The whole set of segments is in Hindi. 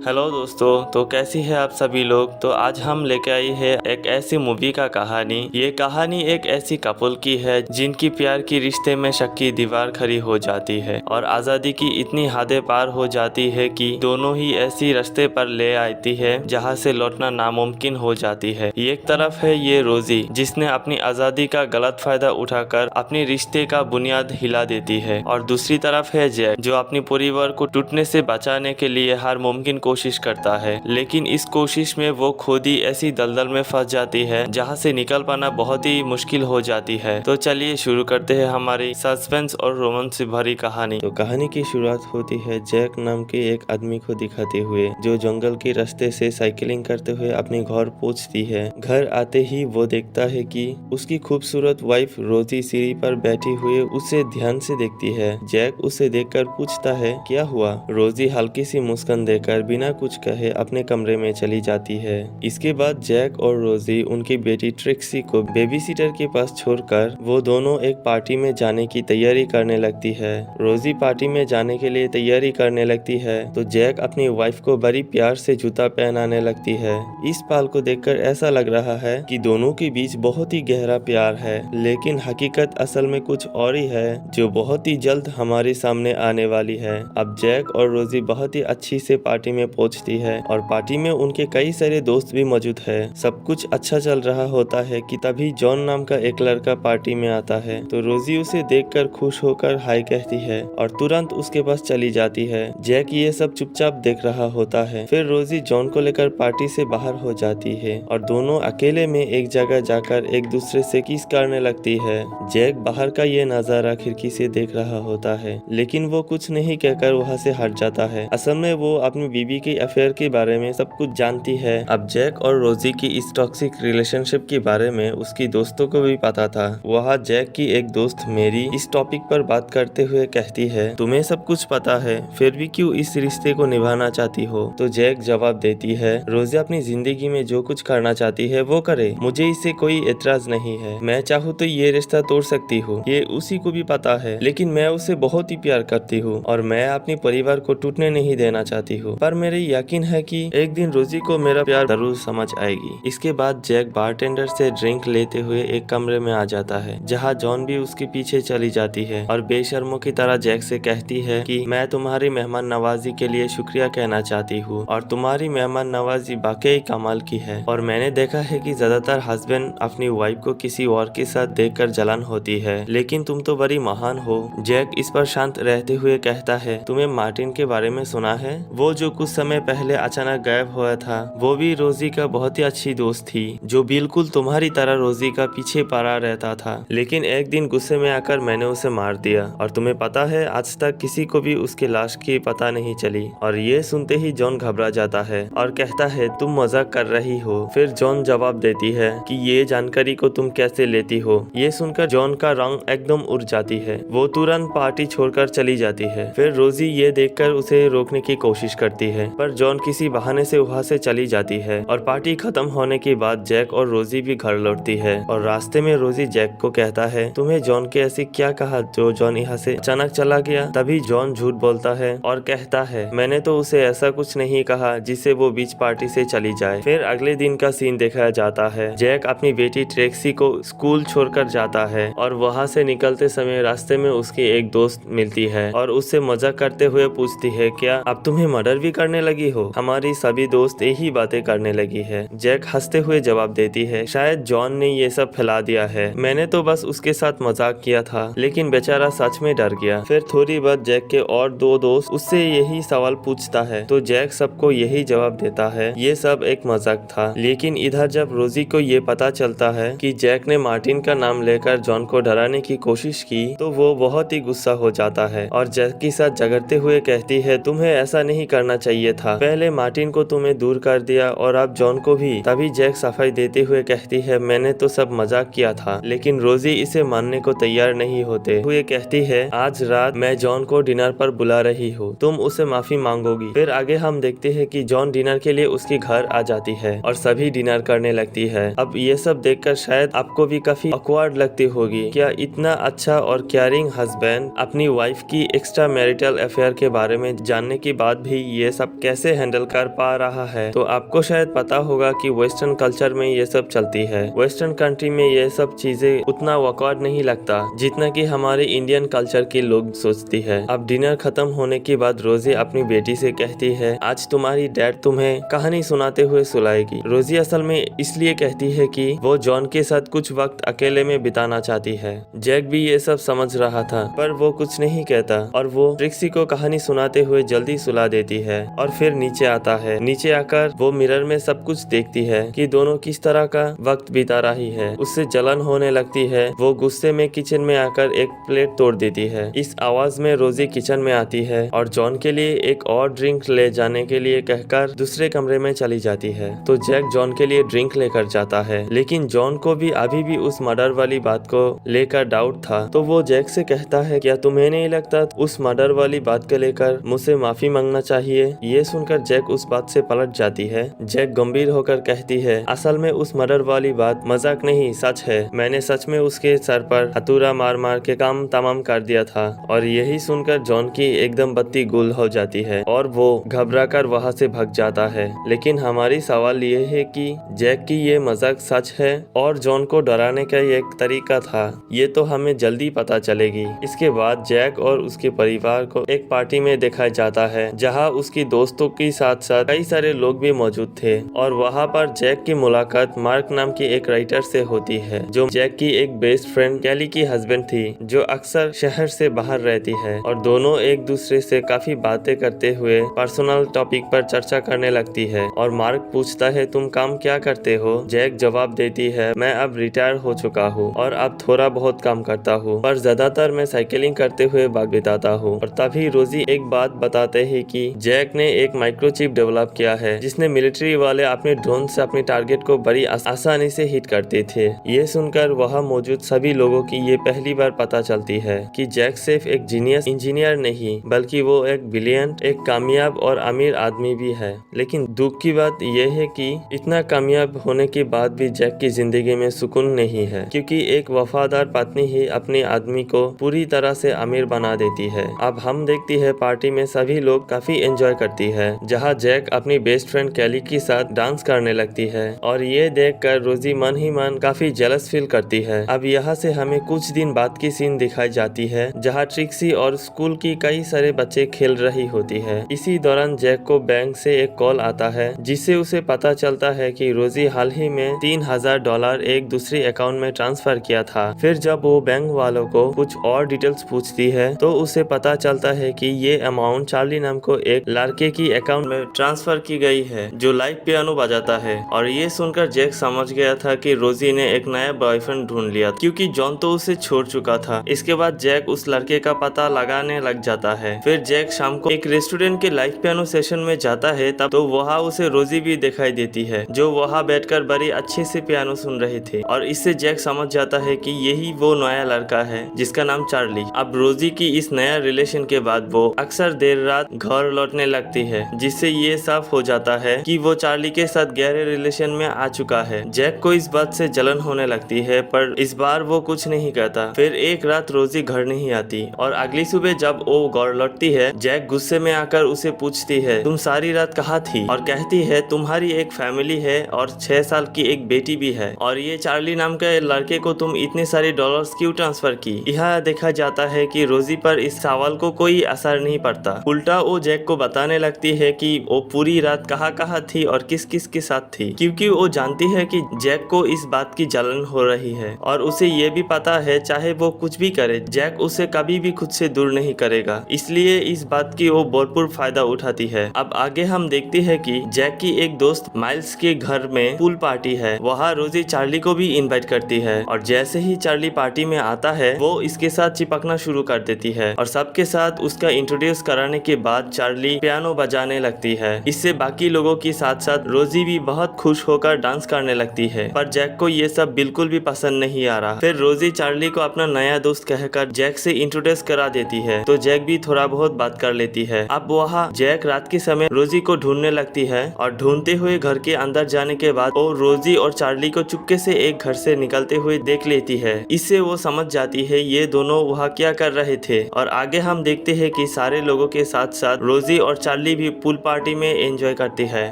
हेलो दोस्तों, तो कैसी है आप सभी लोग। तो आज हम लेके आई है एक ऐसी मूवी का कहानी। ये कहानी एक ऐसी कपल की है जिनकी प्यार की रिश्ते में शक की दीवार खड़ी हो जाती है और आज़ादी की इतनी हदें पार हो जाती है कि दोनों ही ऐसी रास्ते पर ले आती है जहां से लौटना नामुमकिन हो जाती है। एक तरफ है ये रोजी जिसने अपनी आज़ादी का गलत फायदा उठाकर अपने रिश्ते का बुनियाद हिला देती है, और दूसरी तरफ है जैक जो अपने परिवार को टूटने से बचाने के लिए हर मुमकिन कोशिश करता है। लेकिन इस कोशिश में वो खुद ही ऐसी दलदल में फंस जाती है जहां से निकल पाना बहुत ही मुश्किल हो जाती है। तो चलिए शुरू करते हैं हमारी सस्पेंस और रोमांस से भरी कहानी। तो कहानी की शुरुआत होती है जैक नाम के एक आदमी को दिखाते हुए जो जंगल के रास्ते से साइकिलिंग करते हुए अपने घर पहुंचती है। घर आते ही वो देखता है कि उसकी खूबसूरत वाइफ रोजी सीढ़ी पर बैठी हुई उसे ध्यान से देखती है। जैक उसे देखकर पूछता है क्या हुआ। रोजी हल्की सी मुस्कान देकर बिना कुछ कहे अपने कमरे में चली जाती है। इसके बाद जैक और रोजी उनकी बेटी ट्रिक्सी को बेबीसिटर के पास छोड़कर वो दोनों एक पार्टी में जाने की तैयारी करने लगती है। रोजी पार्टी में जाने के लिए तैयारी करने लगती है तो जैक अपनी वाइफ को बड़ी प्यार से जूता पहनाने लगती है। इस पल को देखकर ऐसा लग रहा है कि दोनों के बीच बहुत ही गहरा प्यार है, लेकिन हकीकत असल में कुछ और ही है जो बहुत ही जल्द हमारे सामने आने वाली है। अब जैक और रोजी बहुत ही अच्छी से पार्टी में पहुंचती है और पार्टी में उनके कई सारे दोस्त भी मौजूद है। सब कुछ अच्छा चल रहा होता है कि तभी जॉन नाम का एक लड़का पार्टी में आता है तो रोजी उसे देखकर खुश होकर हाय कहती है और तुरंत उसके पास चली जाती है। जैक ये सब चुपचाप देख रहा होता है। फिर रोजी जॉन को लेकर पार्टी से बाहर हो जाती है और दोनों अकेले में एक जगह जाकर एक दूसरे से किस करने लगती है। जैक बाहर का ये नजारा खिड़की से देख रहा होता है, लेकिन वो कुछ नहीं कहकर वहाँ से हट जाता है। असल में वो अपनी बीवी के अफेयर के बारे में सब कुछ जानती है। अब जैक और रोजी की इस टॉक्सिक रिलेशनशिप के बारे में उसकी दोस्तों को भी पता था। वहाँ जैक की एक दोस्त मेरी इस टॉपिक पर बात करते हुए कहती है तुम्हें सब कुछ पता है फिर भी क्यों इस रिश्ते को निभाना चाहती हो। तो जैक जवाब देती है रोजी अपनी जिंदगी में जो कुछ करना चाहती है वो करे, मुझे इससे कोई एतराज नहीं है। मैं चाहूँ तो ये रिश्ता तोड़ सकती हूँ, ये उसी को भी पता है, लेकिन मैं उसे बहुत ही प्यार करती हूँ और मैं अपने परिवार को टूटने नहीं देना चाहती हूँ। पर मेरे यकीन है कि एक दिन रोजी को मेरा प्यार जरूर समझ आएगी। इसके बाद जैक बारटेंडर से ड्रिंक लेते हुए एक कमरे में आ जाता है जहाँ जॉन भी उसके पीछे चली जाती है और बेशर्मों की तरह जैक से कहती है कि मैं तुम्हारी मेहमान नवाजी के लिए शुक्रिया कहना चाहती हूँ और तुम्हारी मेहमान नवाजी वाकई कमाल की है और मैंने देखा है कि ज्यादातर हस्बैंड अपनी वाइफ को किसी और के साथ देखकर जलन होती है, लेकिन तुम तो बड़ी महान हो। जैक इस पर शांत रहते हुए कहता है तुम्हें मार्टिन के बारे में सुना है, वो जो कुछ समय पहले अचानक गायब हुआ था। वो भी रोजी का बहुत ही अच्छी दोस्त थी जो बिल्कुल तुम्हारी तरह रोजी का पीछे पड़ा रहता था, लेकिन एक दिन गुस्से में आकर मैंने उसे मार दिया और तुम्हें पता है आज तक किसी को भी उसके लाश की पता नहीं चली। और ये सुनते ही जॉन घबरा जाता है और कहता है तुम मजाक कर रही हो। फिर जॉन जवाब देती है कि ये जानकारी को तुम कैसे लेती हो। ये सुनकर जॉन का रंग एकदम उड़ जाती है, वो तुरंत पार्टी छोड़कर चली जाती है। फिर रोजी ये देखकर उसे रोकने की कोशिश करती है पर जॉन किसी बहाने से वहाँ से चली जाती है और पार्टी खत्म होने के बाद जैक और रोजी भी घर लौटती है और रास्ते में रोजी जैक को कहता है तुम्हें जॉन के ऐसे क्या कहा जो जॉन यहाँ से अचानक चला गया। तभी जॉन झूठ बोलता है और कहता है मैंने तो उसे ऐसा कुछ नहीं कहा जिससे वो बीच पार्टी से चली जाए। फिर अगले दिन का सीन दिखाया जाता है। जैक अपनी बेटी ट्रेक्सी को स्कूल छोड़कर जाता है और वहाँ से निकलते समय रास्ते में उसकी एक दोस्त मिलती है और उससे मजाक करते हुए पूछती है क्या अब तुम्हें मर्डर भी करने लगी हो। हमारी सभी दोस्त यही बातें करने लगी है। जैक हंसते हुए जवाब देती है शायद जॉन ने ये सब फैला दिया है, मैंने तो बस उसके साथ मजाक किया था, लेकिन बेचारा सच में डर गया। फिर थोड़ी बाद जैक के और दो दोस्त उससे यही सवाल पूछता है तो जैक सबको यही जवाब देता है ये सब एक मजाक था। लेकिन इधर जब रोजी को ये पता चलता है कि जैक ने मार्टिन का नाम लेकर जॉन को डराने की कोशिश की तो वो बहुत ही गुस्सा हो जाता है और जैक के साथ झगड़ते हुए कहती है तुम्हें ऐसा नहीं करना चाहिए था, पहले मार्टिन को तुम्हें दूर कर दिया और अब जॉन को भी। तभी जैक सफाई देते हुए कहती है मैंने तो सब मजाक किया था, लेकिन रोजी इसे मानने को तैयार नहीं होते हुए कहती है आज रात मैं जॉन को डिनर पर बुला रही हूँ, तुम उसे माफी मांगोगी। फिर आगे हम देखते हैं कि जॉन डिनर के लिए उसके घर आ जाती है और सभी डिनर करने लगती है। अब ये सब देखकर शायद आपको भी काफी ऑकवर्ड लगती होगी। क्या इतना अच्छा और केयरिंग हस्बैंड अपनी वाइफ की एक्स्ट्रा मैरिटल अफेयर के बारे में जानने के बाद भी ये सब सब कैसे हैंडल कर पा रहा है। तो आपको शायद पता होगा कि वेस्टर्न कल्चर में ये सब चलती है। वेस्टर्न कंट्री में ये सब चीजें उतना awkward नहीं लगता जितना कि हमारे इंडियन कल्चर के लोग सोचती है। अब डिनर खत्म होने के बाद रोजी अपनी बेटी से कहती है, आज तुम्हारी डैड तुम्हें कहानी सुनाते हुए सुलाएगी। रोजी असल में इसलिए कहती है कि वो जॉन के साथ कुछ वक्त अकेले में बिताना चाहती है। जैक भी ये सब समझ रहा था पर वो कुछ नहीं कहता और वो ट्रिक्सी को कहानी सुनाते हुए जल्दी सुला देती है और फिर नीचे आता है। नीचे आकर वो मिरर में सब कुछ देखती है कि दोनों किस तरह का वक्त बिता रही है। उससे जलन होने लगती है। वो गुस्से में किचन में आकर एक प्लेट तोड़ देती है। इस आवाज में रोजी किचन में आती है और जॉन के लिए एक और ड्रिंक ले जाने के लिए कहकर दूसरे कमरे में चली जाती है। तो जैक जॉन के लिए ड्रिंक लेकर जाता है, लेकिन जॉन को भी अभी भी उस मर्डर वाली बात को लेकर डाउट था। तो वो जैक से कहता है, क्या तुम्हें नहीं लगता उस मर्डर वाली बात को लेकर मुझसे माफी मांगना चाहिए। ये सुनकर जैक उस बात से पलट जाती है। जैक गंभीर होकर कहती है, असल में उस मर्डर वाली बात मजाक नहीं सच है। मैंने सच में उसके सर पर हथौड़ा मार मार के काम तमाम कर दिया था। और यही सुनकर जॉन की एकदम बत्ती गुल हो जाती है और वो घबराकर वहाँ से भाग जाता है। लेकिन हमारी सवाल ये है कि जैक की ये मजाक सच है और जॉन को डराने का एक तरीका था, ये तो हमें जल्दी पता चलेगी। इसके बाद जैक और उसके परिवार को एक पार्टी में दिखाया जाता है जहाँ उसकी दोस्तों के साथ साथ कई सारे लोग भी मौजूद थे और वहाँ पर जैक की मुलाकात मार्क नाम की एक राइटर से होती है जो जैक की एक बेस्ट फ्रेंड कैली की हस्बैंड थी जो अक्सर शहर से बाहर रहती है। और दोनों एक दूसरे से काफी बातें करते हुए पर्सनल टॉपिक पर चर्चा करने लगती है। और मार्क पूछता है, तुम काम क्या करते हो। जैक जवाब देती है, मैं अब रिटायर हो चुका हूँ और अब थोड़ा बहुत काम करता हूँ, पर ज्यादातर मैं साइकिलिंग करते हुए वक्त बिताता हूँ। और तभी रोजी एक बात बताते हैं कि जैक ने एक माइक्रोचिप डेवलप किया है जिसने मिलिट्री वाले अपने ड्रोन से अपने टारगेट को बड़ी आसानी से हिट करते थे। ये सुनकर वहाँ मौजूद सभी लोगों की ये पहली बार पता चलती है कि जैक सिर्फ एक जीनियस इंजीनियर नहीं बल्कि वो एक ब्रिलियंट, एक कामयाब और अमीर आदमी भी है। लेकिन दुख की बात यह है कि इतना कामयाब होने के बाद भी जैक की जिंदगी में सुकून नहीं है, क्योंकि एक वफादार पत्नी ही अपने आदमी को पूरी तरह से अमीर बना देती है। अब हम देखती है पार्टी में सभी लोग काफी एंजॉय करती है जहाँ जैक अपनी बेस्ट फ्रेंड कैली के साथ डांस करने लगती है और ये देखकर रोजी मन ही मन काफी जेलस फील करती है। अब यहाँ से हमें कुछ दिन बाद की सीन दिखाई जाती है जहाँ ट्रिक्सी और स्कूल की कई सारे बच्चे खेल रही होती है। इसी दौरान जैक को बैंक से एक कॉल आता है जिससे उसे पता चलता है कि रोजी हाल ही में $3000 एक दूसरे अकाउंट में ट्रांसफर किया था। फिर जब वो बैंक वालों को कुछ और डिटेल्स पूछती है तो उसे पता चलता है कि ये अमाउंट चार्ली नाम को एक लड़के की अकाउंट में ट्रांसफर की गई है जो लाइव पियानो बजाता है। और ये सुनकर जैक समझ गया था कि रोजी ने एक नया बॉयफ्रेंड ढूंढ लिया क्योंकि जॉन तो उसे छोड़ चुका था। इसके बाद जैक उस लड़के का पता लगाने लग जाता है। फिर जैक शाम को एक रेस्टोरेंट के लाइव पियानो सेशन में जाता है तब तो वहाँ उसे रोजी भी दिखाई देती है जो वहाँ बैठकर बड़ी अच्छे से पियानो सुन रहे थे। और इससे जैक समझ जाता है कि यही वो नया लड़का है जिसका नाम चार्ली। अब रोजी की इस नया रिलेशन के बाद वो अक्सर देर रात घर लौटने लगती है जिससे ये साफ हो जाता है कि वो चार्ली के साथ गहरे रिलेशन में आ चुका है। जैक को इस बात से जलन होने लगती है पर इस बार वो कुछ नहीं कहता। फिर एक रात रोजी घर नहीं आती और अगली सुबह जब वो घर लौटती है जैक गुस्से में आकर उसे पूछती है, तुम सारी रात कहाँ थी। और कहती है, तुम्हारी एक फैमिली है और 6 साल की एक बेटी भी है और ये चार्ली नाम के लड़के को तुम इतने सारे डॉलर्स क्यों ट्रांसफर की। यह देखा जाता है कि रोजी पर इस सवाल को कोई असर नहीं पड़ता। उल्टा वो जैक को बताने लगती है कि वो पूरी रात कहाँ थी और किस किस के साथ थी, क्योंकि वो जानती है कि जैक को इस बात की जलन हो रही है और उसे ये भी पता है चाहे वो कुछ भी करे जैक उसे कभी भी खुद से दूर नहीं करेगा। इसलिए इस बात की वो भरपूर फायदा उठाती है। अब आगे हम देखते हैं कि जैक की एक दोस्त माइल्स के घर में पूल पार्टी है। वहाँ रोजी चार्ली को भी इनवाइट करती है और जैसे ही चार्ली पार्टी में आता है वो इसके साथ चिपकना शुरू कर देती है और सबके साथ उसका इंट्रोड्यूस कराने के बाद चार्ली पियानो बजाने लगती है। इससे बाकी लोगों के साथ साथ रोजी भी बहुत खुश होकर डांस करने लगती है, पर जैक को ये सब बिल्कुल भी पसंद नहीं आ रहा। फिर रोजी चार्ली को अपना नया दोस्त कहकर जैक से इंट्रोड्यूस करा देती है तो जैक भी थोड़ा बहुत बात कर लेती है। अब वहाँ जैक रात के समय रोजी को ढूंढने लगती है और ढूंढते हुए घर के अंदर जाने के बाद वो रोजी और चार्ली को चुपके से एक घर से निकलते हुए देख लेती है। इससे वो समझ जाती है ये दोनों वहाँ क्या कर रहे थे। और आगे हम देखते हैं कि सारे लोगों के साथ साथ रोजी और चार्ली चार्ली भी पूल पार्टी में एंजॉय करती है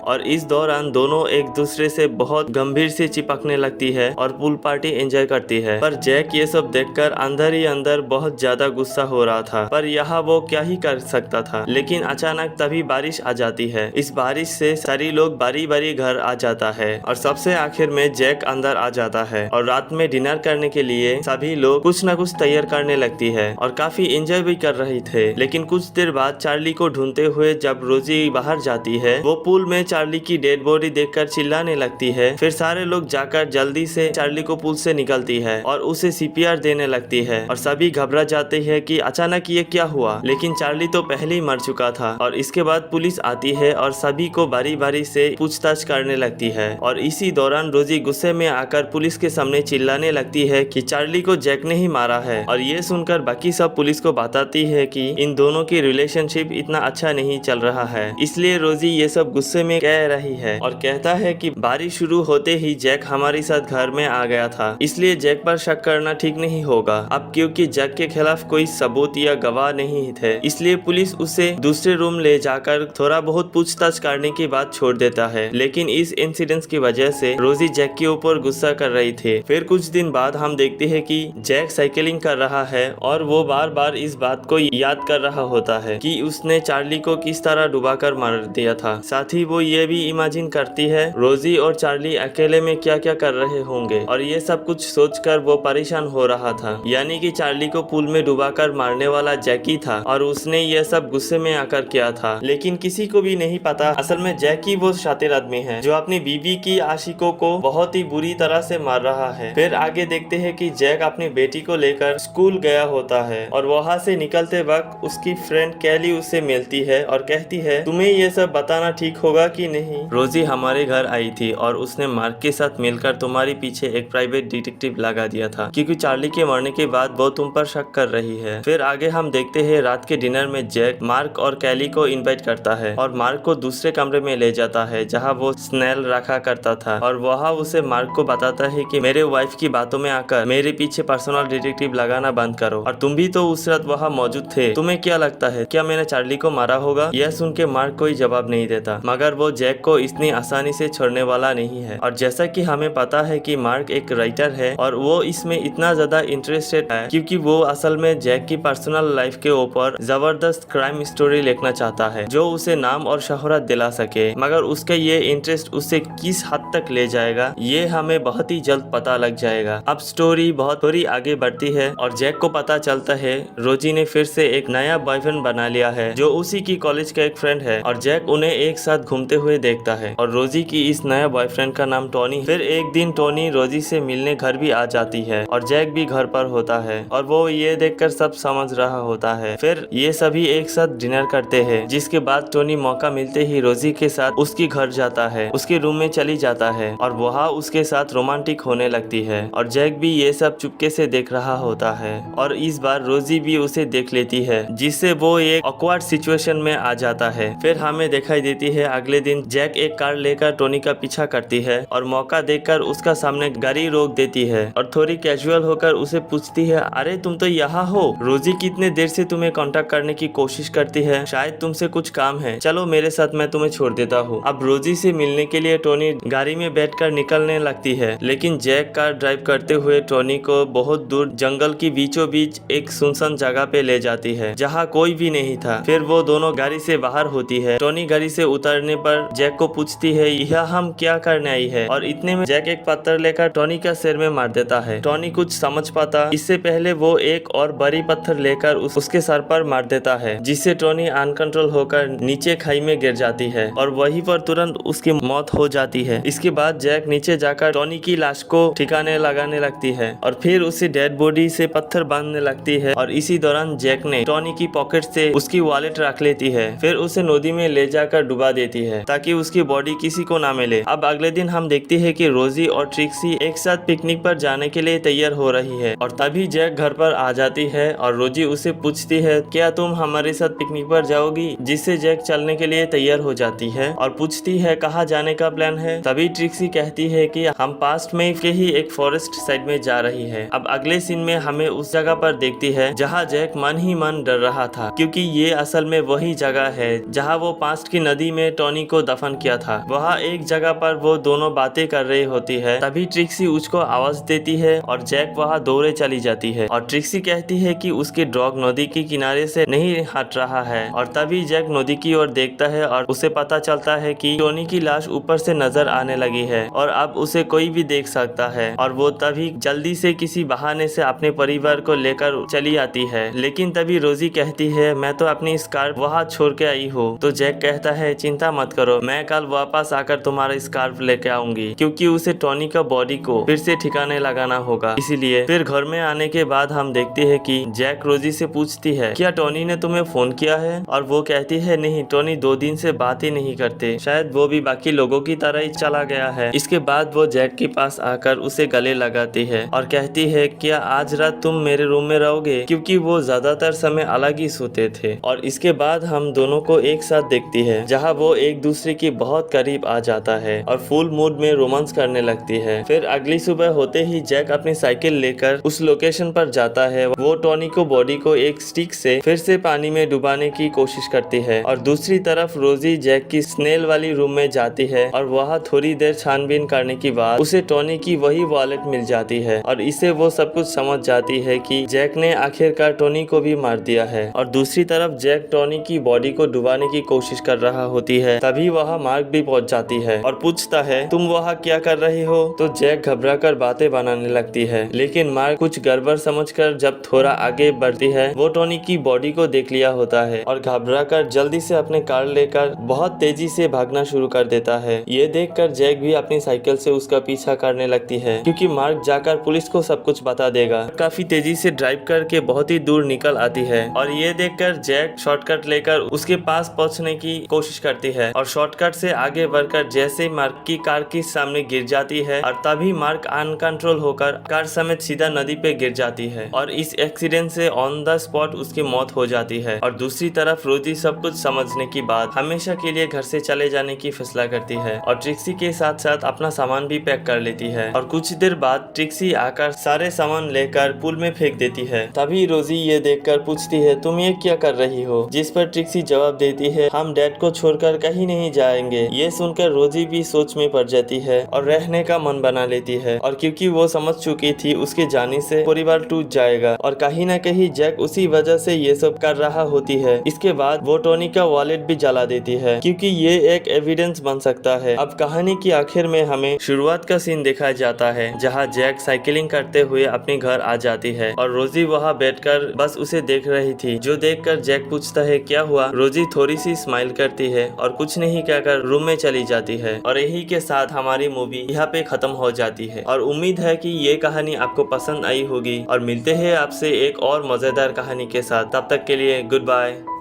और इस दौरान दोनों एक दूसरे से बहुत गंभीर से चिपकने लगती है और पूल पार्टी एंजॉय करती है। पर जैक ये सब देखकर अंदर ही अंदर बहुत ज्यादा गुस्सा हो रहा था, पर यहाँ वो क्या ही कर सकता था। लेकिन अचानक तभी बारिश आ जाती है। इस बारिश से सारी लोग बारी बारी घर आ जाता है और सबसे आखिर में जैक अंदर आ जाता है और रात में डिनर करने के लिए सभी लोग कुछ न कुछ तैयार करने लगती है और काफी एंजॉय भी कर रहे थे। लेकिन कुछ देर बाद चार्ली को ढूंढते हुए जब रोजी बाहर जाती है, वो पूल में चार्ली की डेड बॉडी देखकर चिल्लाने लगती है। फिर सारे लोग जाकर जल्दी से चार्ली को पूल से निकलती है और उसे सीपीआर देने लगती है और सभी घबरा जाते हैं कि अचानक ये क्या हुआ। लेकिन चार्ली तो पहले ही मर चुका था। और इसके बाद पुलिस आती है और सभी को बारी बारी से पूछताछ करने लगती है और इसी दौरान रोजी गुस्से में आकर पुलिस के सामने चिल्लाने लगती है कि चार्ली को जैक ने ही मारा है। और ये सुनकर बाकी सब पुलिस को बताती है कि इन दोनों की रिलेशनशिप इतना अच्छा नहीं चल रहा है, इसलिए रोजी ये सब गुस्से में कह रही है और कहता है कि बारिश शुरू होते ही जैक हमारे साथ घर में आ गया था, इसलिए जैक पर शक करना ठीक नहीं होगा। अब क्योंकि जैक के खिलाफ कोई सबूत या गवाह नहीं थे, इसलिए पुलिस उसे दूसरे रूम ले जाकर थोड़ा बहुत पूछताछ करने की बात छोड़ देता है। लेकिन इस इंसिडेंट की वजह से रोजी जैक के ऊपर गुस्सा कर रही थी। फिर कुछ दिन बाद हम देखते हैं कि जैक साइकिलिंग कर रहा है और वो बार बार इस बात को याद कर रहा होता है कि उसने चार्ली को किस तरह डुबाकर मार दिया था। साथ ही वो ये भी इमेजिन करती है रोजी और चार्ली अकेले में क्या क्या कर रहे होंगे और ये सब कुछ सोचकर वो परेशान हो रहा था। यानी कि चार्ली को पूल में डुबाकर मारने वाला जैकी था और उसने ये सब गुस्से में आकर किया था। लेकिन किसी को भी नहीं पता असल में जैकी वो शातिर आदमी है जो अपनी बीवी की आशिकों को बहुत ही बुरी तरह से मार रहा है। फिर आगे देखते हैं कि जैक अपनी बेटी को लेकर स्कूल गया होता है और वहाँ से निकलते वक्त उसकी फ्रेंड कैली उससे मिलती है और कहती है तुम्हें ये सब बताना ठीक होगा कि नहीं। रोजी हमारे घर आई थी और उसने मार्क के साथ मिलकर तुम्हारे पीछे एक प्राइवेट डिटेक्टिव लगा दिया था क्योंकि चार्ली के मरने के बाद वो तुम पर शक कर रही है। फिर आगे हम देखते हैं रात के डिनर में जैक मार्क और कैली को इनवाइट करता है और मार्क को दूसरे कमरे में ले जाता है जहाँ वो स्नेल रखा करता था और वहाँ उसे मार्क को बताता है कि मेरे वाइफ की बातों में आकर मेरे पीछे पर्सनल डिटेक्टिव लगाना बंद करो और तुम भी तो उस रात वहाँ मौजूद थे, तुम्हें क्या लगता है क्या मैंने चार्ली को मारा होगा। यह सुन के मार्क कोई जवाब नहीं देता, मगर वो जैक को इतनी आसानी से छोड़ने वाला नहीं है। और जैसा कि हमें पता है कि मार्क एक राइटर है और वो इसमें इतना ज्यादा इंटरेस्टेड है क्योंकि वो असल में जैक की पर्सनल लाइफ के ऊपर जबरदस्त क्राइम स्टोरी लिखना चाहता है जो उसे नाम और शोहरत दिला सके। मगर उसका ये इंटरेस्ट उसे किस हद तक ले जाएगा ये हमें बहुत ही जल्द पता लग जाएगा। अब स्टोरी बहुत थोड़ी आगे बढ़ती है और जैक को पता चलता है रोजी ने फिर से एक नया बॉयफ्रेंड बना लिया है जो उसी की कॉलेज का एक फ्रेंड है और जैक उन्हें एक साथ घूमते हुए देखता है और रोजी की इस नया बॉयफ्रेंड का नाम टोनी। फिर एक दिन टोनी रोजी से मिलने घर भी आ जाती है और जैक भी घर पर होता है और वो ये देखकर सब समझ रहा होता है। फिर ये सभी एक साथ डिनर करते हैं जिसके बाद टोनी मौका मिलते ही रोजी के साथ उसके घर जाता है, उसके रूम में चली जाता है और वहाँ उसके साथ रोमांटिक होने लगती है और जैक भी ये सब चुपके से देख रहा होता है और इस बार रोजी भी उसे देख लेती है जिससे वो एक ऑकवर्ड सिचुएशन में आ जाता है। फिर हमें दिखाई देती है अगले दिन जैक एक कार लेकर टोनी का पीछा करती है और मौका देखकर उसका सामने गाड़ी रोक देती है और थोड़ी कैजुअल होकर उसे पूछती है अरे तुम तो यहाँ हो, रोजी कितने देर से तुम्हें कांटेक्ट करने की कोशिश करती है, शायद तुमसे कुछ काम है, चलो मेरे साथ मैं तुम्हें छोड़ देता हूँ। अब रोजी से मिलने के लिए टोनी गाड़ी में बैठकर निकलने लगती है लेकिन जैक कार ड्राइव करते हुए टोनी को बहुत दूर जंगल की बीचों बीच एक सुनसान जगह पे ले जाती है जहाँ कोई भी नहीं था। फिर वो दोनों गाड़ी से बाहर होती है। टोनी गाड़ी से उतरने पर जैक को पूछती है यह हम क्या करने आई है और इतने में जैक एक पत्थर लेकर टोनी का सिर में मार देता है। टोनी कुछ समझ पाता इससे पहले वो एक और बड़ी पत्थर लेकर उसके सर पर मार देता है जिससे टोनी अनकंट्रोल होकर नीचे खाई में गिर जाती है और वहीं पर तुरंत उसकी मौत हो जाती है। इसके बाद जैक नीचे जाकर टोनी की लाश को ठिकाने लगाने लगती है और फिर उसे डेड बॉडी से पत्थर बांधने लगती है और इसी दौरान जैक ने टोनी की पॉकेट से उसकी वॉलेट रख लेती है। फिर उसे नदी में ले जाकर डुबा देती है ताकि उसकी बॉडी किसी को ना मिले। अब अगले दिन हम देखते हैं कि रोजी और ट्रिक्सी एक साथ पिकनिक पर जाने के लिए तैयार हो रही है और तभी जैक घर पर आ जाती है और रोजी उसे पूछती है क्या तुम हमारे साथ पिकनिक पर जाओगी, जिससे जैक चलने के लिए तैयार हो जाती है और पूछती है कहाँ जाने का प्लान है। तभी ट्रिक्सी कहती है कि हम पास्ट में के ही एक फॉरेस्ट साइड में जा रही है। अब अगले सीन में हमें उस जगह पर देखती है जहाँ जैक मन ही मन डर रहा था क्योंकि ये असल में वही जगह है जहाँ वो पास्ट की नदी में टॉनी को दफन किया था। वहाँ एक जगह पर वो दोनों बातें कर रही होती है, तभी ट्रिक्सी उसको आवाज देती है और जैक वहाँ दौड़े चली जाती है और ट्रिक्सी कहती है कि उसकी डॉग नदी के किनारे से नहीं हट रहा है। और तभी जैक नदी की ओर देखता है और उसे पता चलता है कि टॉनी की लाश ऊपर से नजर आने लगी है और अब उसे कोई भी देख सकता है। और वो तभी जल्दी से किसी बहाने से अपने परिवार को लेकर चली आती है, लेकिन तभी रोजी कहती है मैं तो अपनी स्कार्फ वहाँ छोड़ के आई हूँ। तो जैक कहता है चिंता मत करो, मैं कल वापस आकर तुम्हारा स्कार्फ लेके आऊंगी, क्योंकि उसे टॉनी का बॉडी को फिर से ठिकाने लगाना होगा। इसीलिए फिर घर में आने के बाद हम देखते हैं कि जैक रोजी से पूछती है क्या टॉनी ने तुम्हें फोन किया है, और वो कहती है नहीं, टॉनी 2 दिन से बात ही नहीं करते, शायद वो भी बाकी लोगों की तरह ही चला गया है। इसके बाद वो जैक के पास आकर उसे गले लगाती है और कहती है क्या आज रात तुम मेरे रूम में रहोगे, क्योंकि वो ज्यादातर समय अलग ही सोते थे। और इसके बाद हम दोनों को एक साथ देखती है जहाँ वो एक दूसरे के बहुत करीब आ जाता है और फुल मूड में रोमांस करने लगती है। फिर अगली सुबह होते ही जैक अपनी साइकिल लेकर उस लोकेशन पर जाता है। वो टॉनी को बॉडी को एक स्टिक से फिर से पानी में डुबाने की कोशिश करती है और दूसरी तरफ रोजी जैक की स्नेल वाली रूम में जाती है और वहाँ थोड़ी देर छानबीन करने के बाद उसे टॉनी की वही वॉलेट मिल जाती है और इसे वो सब कुछ समझ जाती है कि जैक ने आखिरकार टॉनी को भी मार दिया है। और दूसरी तरफ जैक टॉनी की बॉडी को डुबाने की कोशिश कर रहा होती है, तभी वहाँ मार्क भी पहुँच जाती है और पूछता है तुम वहाँ क्या कर रही हो। तो जैक घबरा कर बातें बनाने लगती है, लेकिन मार्क कुछ गड़बड़ समझकर जब थोड़ा आगे बढ़ती है वो टॉनी की बॉडी को देख लिया होता है और घबरा कर जल्दी से अपने कार लेकर बहुत तेजी से भागना शुरू कर देता है। ये देखकर जैक भी अपनी साइकिल से उसका पीछा करने लगती है, क्योंकि मार्क जाकर पुलिस को सब कुछ बता देगा। काफी तेजी से ड्राइव करके बहुत ही दूर निकल आती है और ये देखकर जैक शॉर्टकट लेकर उसके पास पहुंचने की कोशिश करती है और शॉर्टकट से आगे बढ़कर जैसे मार्क की कार के सामने गिर जाती है और तभी मार्क अनकंट्रोल होकर कार समेत सीधा नदी पे गिर जाती है और इस एक्सीडेंट से ऑन द स्पॉट उसकी मौत हो जाती है। और दूसरी तरफ रोजी सब कुछ समझने की बाद हमेशा के लिए घर से चले जाने की फैसला करती है और ट्रिक्सी के साथ साथ अपना सामान भी पैक कर लेती है। और कुछ देर बाद ट्रिक्सी आकर सारे सामान लेकर पुल में फेंक देती है। तभी रोजी ये देखकर पूछती है तुम ये क्या कर रही हो, जिस पर ट्रिक्सी जवाब देती है हम डैड को छोड़कर कहीं नहीं जाएंगे। ये सुनकर रोजी भी सोच में पड़ जाती है और रहने का मन बना लेती है, और क्योंकि वो समझ चुकी थी उसके जाने से परिवार टूट जाएगा और कहीं न कहीं जैक उसी वजह से ये सब कर रहा होती है। इसके बाद वो टॉनी का वॉलेट भी जला देती है, क्योंकि ये एक एविडेंस बन सकता है। अब कहानी की आखिर में हमें शुरुआत का सीन दिखाया जाता है जहाँ जैक साइकिलिंग करते हुए अपने घर आ जाती है और रोजी वहाँ बैठकर बस उसे देख रही थी, जो देखकर जैक पूछता है क्या हुआ। रोजी थोड़ी सी स्माइल करती है और कुछ नहीं कहकर रूम में चली जाती है। और यही के साथ हमारी मूवी यहाँ पे खत्म हो जाती है और उम्मीद है कि ये कहानी आपको पसंद आई होगी और मिलते हैं आपसे एक और मजेदार कहानी के साथ। तब तक के लिए गुड बाय।